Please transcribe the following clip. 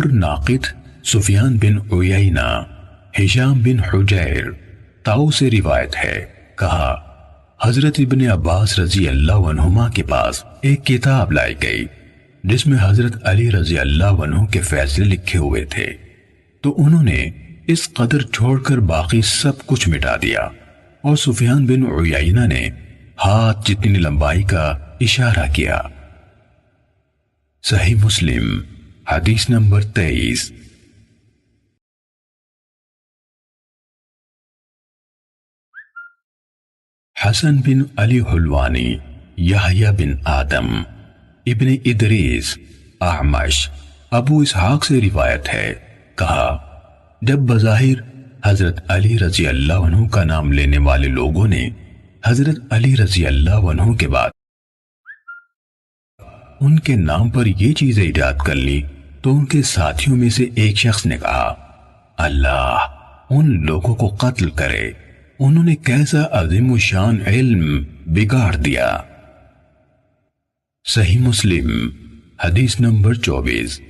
عمر ناقد، سفیان بن عیینہ، ہشام بن حجیر، تاؤ سے روایت ہے، کہا حضرت ابن عباس رضی اللہ عنہما کے پاس ایک کتاب لائی گئی جس میں حضرت علی رضی اللہ عنہ کے فیصلے لکھے ہوئے تھے، تو انہوں نے اس قدر چھوڑ کر باقی سب کچھ مٹا دیا، اور سفیان بن عیینہ نے ہاتھ جتنی لمبائی کا اشارہ کیا۔ صحیح مسلم حدیث نمبر 23۔ حسن بن علی حلوانی، یحییٰ بن آدم، ابن ادریس، اعمش، ابو اسحاق سے روایت ہے، کہا جب بظاہر حضرت علی رضی اللہ عنہ کا نام لینے والے لوگوں نے حضرت علی رضی اللہ عنہ کے بعد ان کے نام پر یہ چیزیں ایجاد کر لی تو ان کے ساتھیوں میں سے ایک شخص نے کہا اللہ ان لوگوں کو قتل کرے، انہوں نے کیسا عظیم و شان علم بگاڑ دیا۔ صحیح مسلم حدیث نمبر 24۔